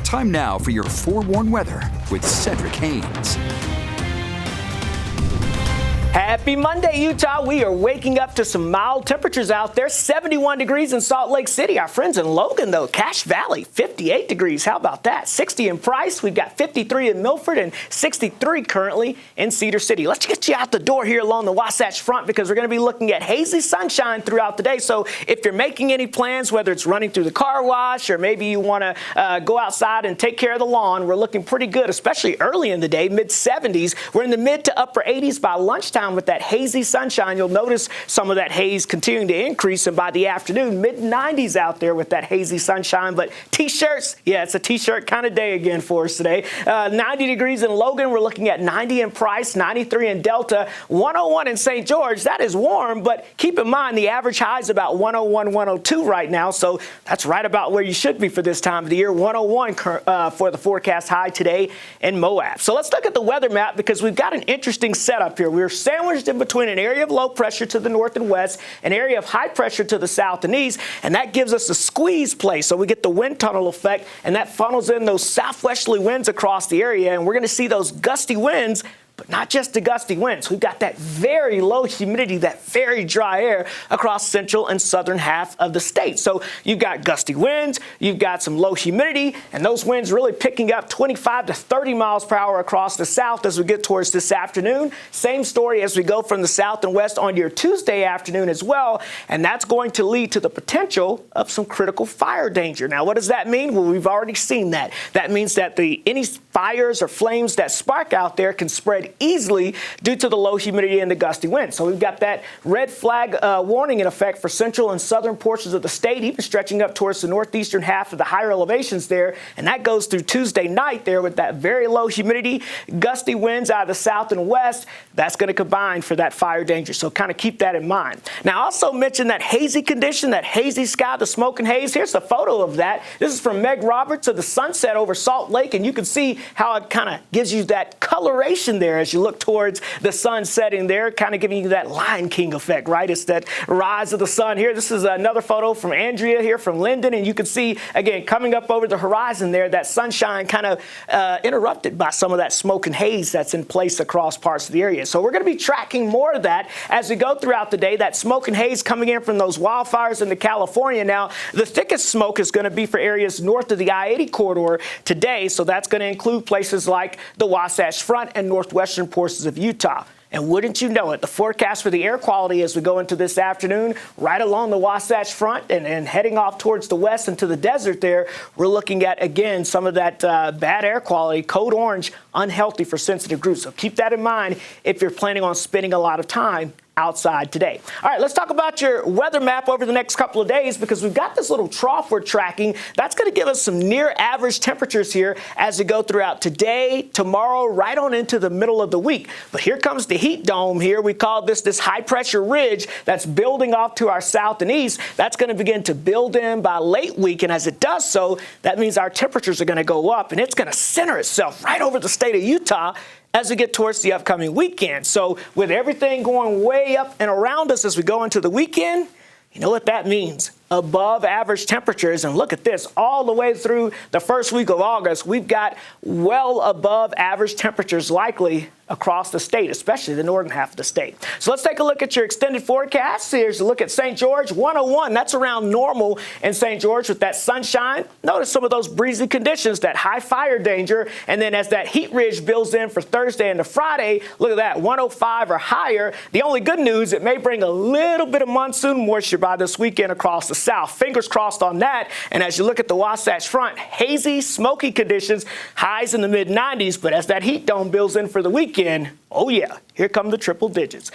Time now for your forewarned weather with Cedric Haynes. Happy Monday, Utah. We are waking up to some mild temperatures out there. 71 degrees in Salt Lake City. Our friends in Logan, though, Cache Valley, 58 degrees. How about that? 60 in Price. We've got 53 in Milford and 63 currently in Cedar City. Let's get you out the door here along the Wasatch Front because we're going to be looking at hazy sunshine throughout the day. So if you're making any plans, whether it's running through the car wash or maybe you want to go outside and take care of the lawn, we're looking pretty good, especially early in the day, mid-70s. We're in the mid to upper 80s by lunchtime with that hazy sunshine. You'll notice some of that haze continuing to increase, and by the afternoon, mid-90s out there with that hazy sunshine. But T-shirts, yeah, it's a T-shirt kind of day again for us today. 90 degrees in Logan. We're looking at 90 in Price, 93 in Delta, 101 in St. George. That is warm, but keep in mind the average high is about 101, 102 right now, so that's right about where you should be for this time of the year. 101 for the forecast high today in Moab. So let's look at the weather map because we've got an interesting setup here. We're sandwiched in between an area of low pressure to the north and west, an area of high pressure to the south and east, and that gives us a squeeze play. So we get the wind tunnel effect, and that funnels in those southwesterly winds across the area, and we're going to see those gusty winds. But not just the gusty winds. We've got that very low humidity, that very dry air across central and southern half of the state. So you've got gusty winds, you've got some low humidity, and those winds really picking up 25 to 30 miles per hour across the south as we get towards this afternoon. Same story as we go from the south and west on your Tuesday afternoon as well, and that's going to lead to the potential of some critical fire danger. Now, what does that mean? Well, we've already seen that. That means that any fires or flames that spark out there can spread easily due to the low humidity and the gusty wind. So we've got that red flag warning in effect for central and southern portions of the state, even stretching up towards the northeastern half of the higher elevations there. And that goes through Tuesday night there with that very low humidity, gusty winds out of the south and west. That's going to combine for that fire danger. So kind of keep that in mind. Now, I also mentioned that hazy condition, that hazy sky, the smoke and haze. Here's a photo of that. This is from Meg Roberts of the sunset over Salt Lake, and you can see how it kind of gives you that coloration there as you look towards the sun setting there, kind of giving you that Lion King effect, right? It's that rise of the sun here. This is another photo from Andrea here from Linden, and you can see, again, coming up over the horizon there, that sunshine kind of interrupted by some of that smoke and haze that's in place across parts of the area. So we're going to be tracking more of that as we go throughout the day, that smoke and haze coming in from those wildfires into California. Now, the thickest smoke is going to be for areas north of the I-80 corridor today, so that's going to include places like the Wasatch Front and northwestern portions of Utah. And wouldn't you know it, the forecast for the air quality as we go into this afternoon, right along the Wasatch Front and heading off towards the west into the desert there, we're looking at, again, some of that bad air quality, code orange, unhealthy for sensitive groups. So keep that in mind if you're planning on spending a lot of time outside today. All right, let's talk about your weather map over the next couple of days because we've got this little trough we're tracking. That's going to give us some near average temperatures here as we go throughout today, tomorrow, right on into the middle of the week. But here comes the heat dome here. We call this high pressure ridge that's building off to our south and east. That's going to begin to build in by late week. And as it does so, that means our temperatures are going to go up and it's going to center itself right over the state of Utah as we get towards the upcoming weekend. So with everything going way up and around us as we go into the weekend, you know what that means. Above average temperatures, and look at this, all the way through the first week of August, we've got well above average temperatures likely across the state, especially the northern half of the state. So let's take a look at your extended forecast. Here's a look at St. George, 101. That's around normal in St. George with that sunshine. Notice some of those breezy conditions, that high fire danger, and then as that heat ridge builds in for Thursday into Friday, look at that, 105 or higher. The only good news, it may bring a little bit of monsoon moisture by this weekend across the south. Fingers crossed on that. And as you look at the Wasatch Front, hazy, smoky conditions, highs in the mid-90s. But as that heat dome builds in for the weekend, oh yeah, here come the triple digits.